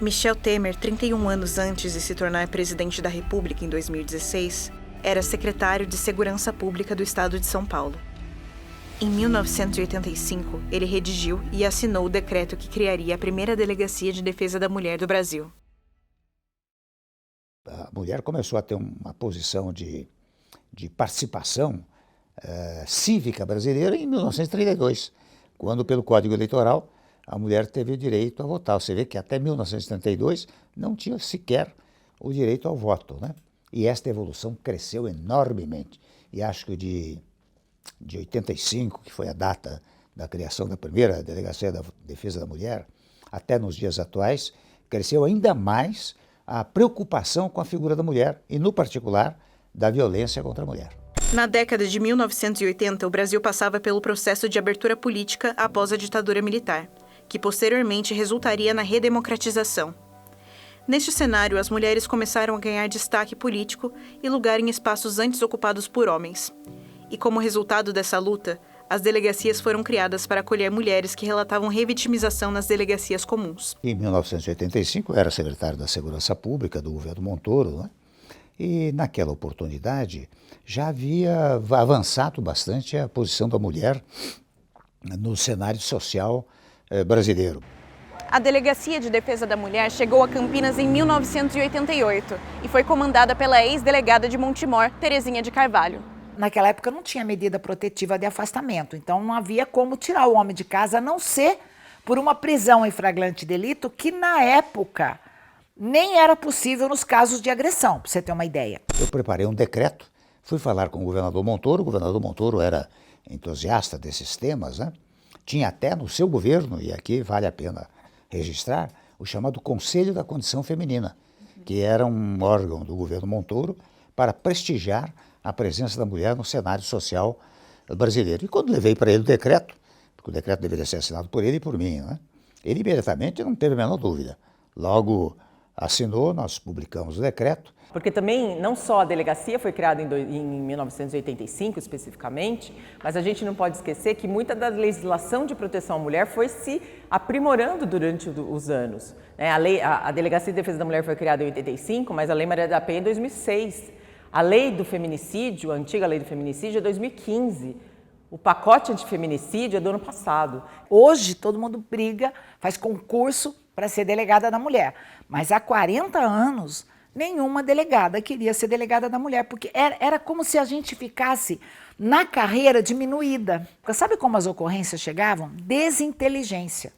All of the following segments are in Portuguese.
Michel Temer, 31 anos antes de se tornar presidente da República em 2016, era secretário de Segurança Pública do Estado de São Paulo. Em 1985, ele redigiu e assinou o decreto que criaria a primeira Delegacia de Defesa da Mulher do Brasil. A mulher começou a ter uma posição de participação cívica brasileira em 1932, quando, pelo Código Eleitoral, a mulher teve o direito a votar. Você vê que até 1932 não tinha sequer o direito ao voto, né? E esta evolução cresceu enormemente. E acho que de 85, que foi a data da criação da primeira Delegacia da Defesa da Mulher, até nos dias atuais, cresceu ainda mais a preocupação com a figura da mulher e, no particular, da violência contra a mulher. Na década de 1980, o Brasil passava pelo processo de abertura política após a ditadura militar, que posteriormente resultaria na redemocratização. Neste cenário, as mulheres começaram a ganhar destaque político e lugar em espaços antes ocupados por homens. E como resultado dessa luta, as delegacias foram criadas para acolher mulheres que relatavam revitimização nas delegacias comuns. Em 1985, eu era secretário da Segurança Pública do governo Montoro, né? E naquela oportunidade já havia avançado bastante a posição da mulher no cenário social brasileiro. A Delegacia de Defesa da Mulher chegou a Campinas em 1988 e foi comandada pela ex-delegada de Montemor, Terezinha de Carvalho. Naquela época não tinha medida protetiva de afastamento, então não havia como tirar o homem de casa, a não ser por uma prisão em flagrante delito, que na época nem era possível nos casos de agressão, para você ter uma ideia. Eu preparei um decreto, fui falar com o governador Montoro era entusiasta desses temas, né? Tinha até no seu governo, e aqui vale a pena registrar, o chamado Conselho da Condição Feminina, que era um órgão do governo Montoro para prestigiar a presença da mulher no cenário social brasileiro. E quando levei para ele o decreto, porque o decreto deveria ser assinado por ele e por mim, né? Ele imediatamente não teve a menor dúvida. Logo assinou, nós publicamos o decreto. Porque também, não só a delegacia foi criada em 1985 especificamente, mas a gente não pode esquecer que muita da legislação de proteção à mulher foi se aprimorando durante os anos. A Delegacia de Defesa da Mulher foi criada em 85, mas a Lei Maria da Penha em 2006. A lei do feminicídio, a antiga lei do feminicídio, é 2015. O pacote antifeminicídio é do ano passado. Hoje todo mundo briga, faz concurso para ser delegada da mulher. Mas há 40 anos, nenhuma delegada queria ser delegada da mulher, porque era como se a gente ficasse na carreira diminuída. Sabe como as ocorrências chegavam? Desinteligência.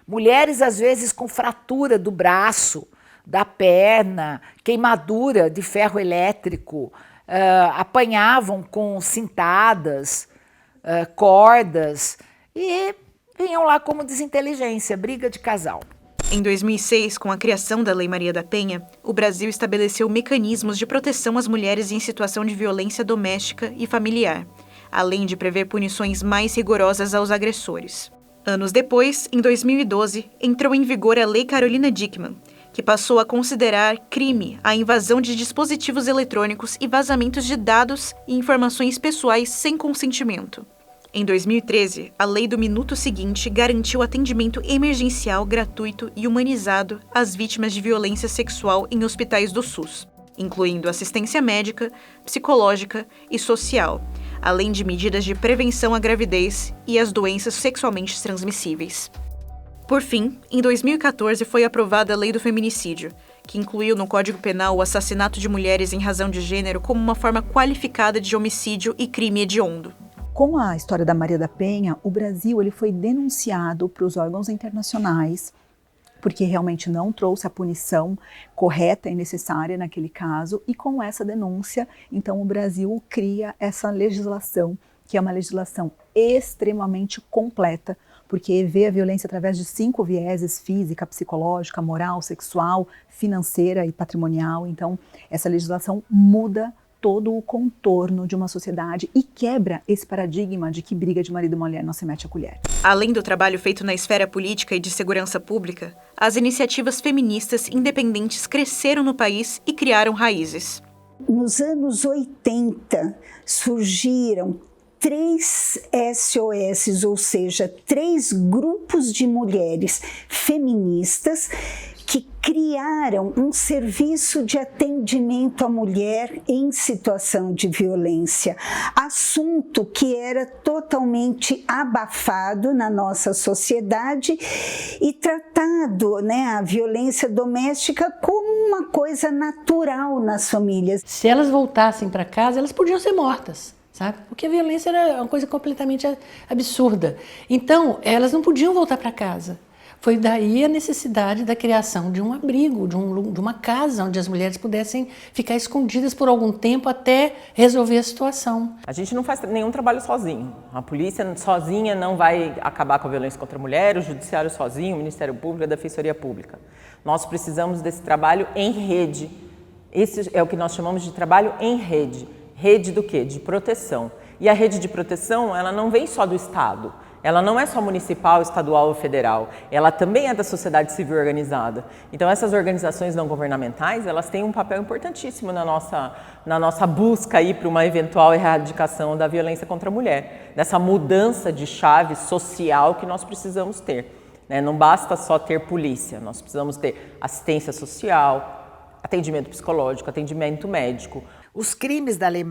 Mulheres, às vezes, com fratura do braço, da perna, queimadura de ferro elétrico, apanhavam com cintadas, cordas e vinham lá como desinteligência, briga de casal. Em 2006, com a criação da Lei Maria da Penha, o Brasil estabeleceu mecanismos de proteção às mulheres em situação de violência doméstica e familiar, além de prever punições mais rigorosas aos agressores. Anos depois, em 2012, entrou em vigor a Lei Carolina Dickmann, que passou a considerar crime a invasão de dispositivos eletrônicos e vazamentos de dados e informações pessoais sem consentimento. Em 2013, a Lei do Minuto Seguinte garantiu atendimento emergencial gratuito e humanizado às vítimas de violência sexual em hospitais do SUS, incluindo assistência médica, psicológica e social, além de medidas de prevenção à gravidez e às doenças sexualmente transmissíveis. Por fim, em 2014 foi aprovada a Lei do Feminicídio, que incluiu no Código Penal o assassinato de mulheres em razão de gênero como uma forma qualificada de homicídio e crime hediondo. Com a história da Maria da Penha, o Brasil ele foi denunciado para os órgãos internacionais, porque realmente não trouxe a punição correta e necessária naquele caso, e com essa denúncia, então o Brasil cria essa legislação, que é uma legislação extremamente completa, porque vê a violência através de 5 vieses: física, psicológica, moral, sexual, financeira e patrimonial. Então, essa legislação muda todo o contorno de uma sociedade e quebra esse paradigma de que briga de marido e mulher não se mete a colher. Além do trabalho feito na esfera política e de segurança pública, as iniciativas feministas independentes cresceram no país e criaram raízes. Nos anos 80, surgiram 3 SOS, ou seja, 3 grupos de mulheres feministas que criaram um serviço de atendimento à mulher em situação de violência, assunto que era totalmente abafado na nossa sociedade e tratado, a violência doméstica como uma coisa natural nas famílias. Se elas voltassem para casa, elas podiam ser mortas, sabe? Porque a violência era uma coisa completamente absurda. Então, elas não podiam voltar para casa. Foi daí a necessidade da criação de um abrigo, de uma casa onde as mulheres pudessem ficar escondidas por algum tempo até resolver a situação. A gente não faz nenhum trabalho sozinho. A polícia sozinha não vai acabar com a violência contra a mulher, o judiciário sozinho, o Ministério Público, a Defensoria Pública. Nós precisamos desse trabalho em rede. Esse é o que nós chamamos de trabalho em rede. Rede do quê? De proteção. E a rede de proteção, ela não vem só do Estado. Ela não é só municipal, estadual ou federal, ela também é da sociedade civil organizada. Então essas organizações não governamentais, elas têm um papel importantíssimo na nossa busca aí para uma eventual erradicação da violência contra a mulher, dessa mudança de chave social que nós precisamos ter. Não basta só ter polícia, nós precisamos ter assistência social, atendimento psicológico, atendimento médico. Os crimes da Lei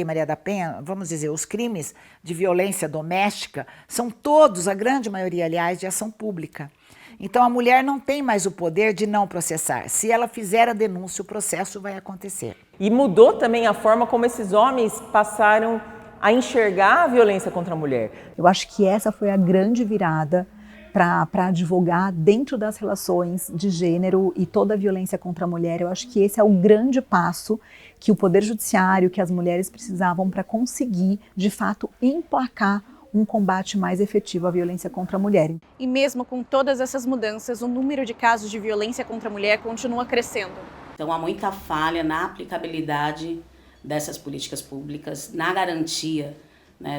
Maria da Penha, vamos dizer, os crimes de violência doméstica, são todos, a grande maioria, aliás, de ação pública. Então, a mulher não tem mais o poder de não processar. Se ela fizer a denúncia, o processo vai acontecer. E mudou também a forma como esses homens passaram a enxergar a violência contra a mulher. Eu acho que essa foi a grande virada para advogar dentro das relações de gênero e toda a violência contra a mulher. Eu acho que esse é o grande passo que o Poder Judiciário, que as mulheres precisavam para conseguir, de fato, emplacar um combate mais efetivo à violência contra a mulher. E mesmo com todas essas mudanças, o número de casos de violência contra a mulher continua crescendo. Então há muita falha na aplicabilidade dessas políticas públicas, na garantia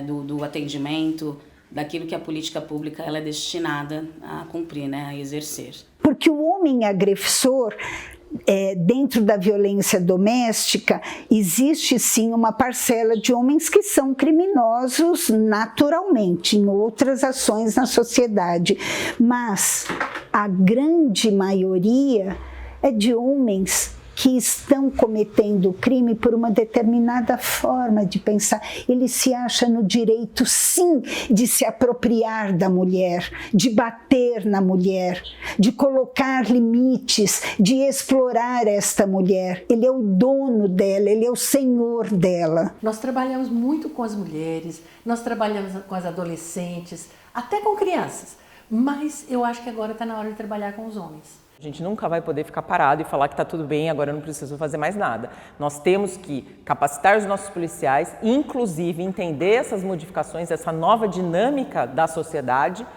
do atendimento, daquilo que a política pública ela é destinada a cumprir, a exercer. Porque o homem agressor, dentro da violência doméstica, existe sim uma parcela de homens que são criminosos naturalmente, em outras ações na sociedade, mas a grande maioria é de homens que estão cometendo o crime por uma determinada forma de pensar. Ele se acha no direito, sim, de se apropriar da mulher, de bater na mulher, de colocar limites, de explorar esta mulher. Ele é o dono dela, ele é o senhor dela. Nós trabalhamos muito com as mulheres, nós trabalhamos com as adolescentes, até com crianças, mas eu acho que agora está na hora de trabalhar com os homens. A gente nunca vai poder ficar parado e falar que está tudo bem, agora eu não preciso fazer mais nada. Nós temos que capacitar os nossos policiais, inclusive entender essas modificações, essa nova dinâmica da sociedade,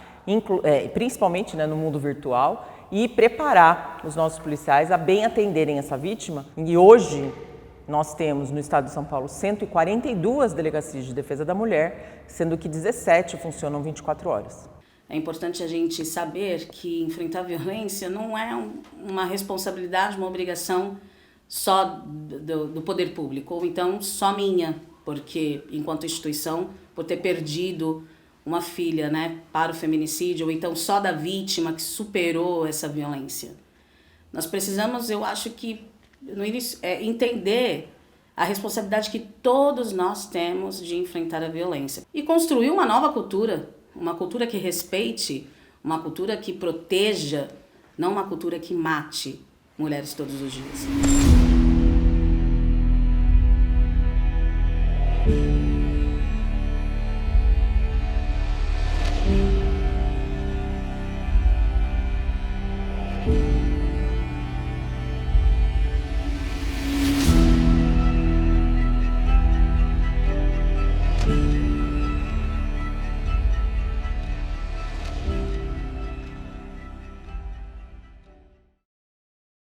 principalmente no mundo virtual, e preparar os nossos policiais a bem atenderem essa vítima. E hoje nós temos no estado de São Paulo 142 delegacias de defesa da mulher, sendo que 17 funcionam 24 horas. É importante a gente saber que enfrentar a violência não é uma responsabilidade, uma obrigação só do poder público, ou então só minha, porque enquanto instituição, por ter perdido uma filha para o feminicídio, ou então só da vítima que superou essa violência. Nós precisamos, eu acho que, no início, entender a responsabilidade que todos nós temos de enfrentar a violência e construir uma nova cultura. Uma cultura que respeite, uma cultura que proteja, não uma cultura que mate mulheres todos os dias.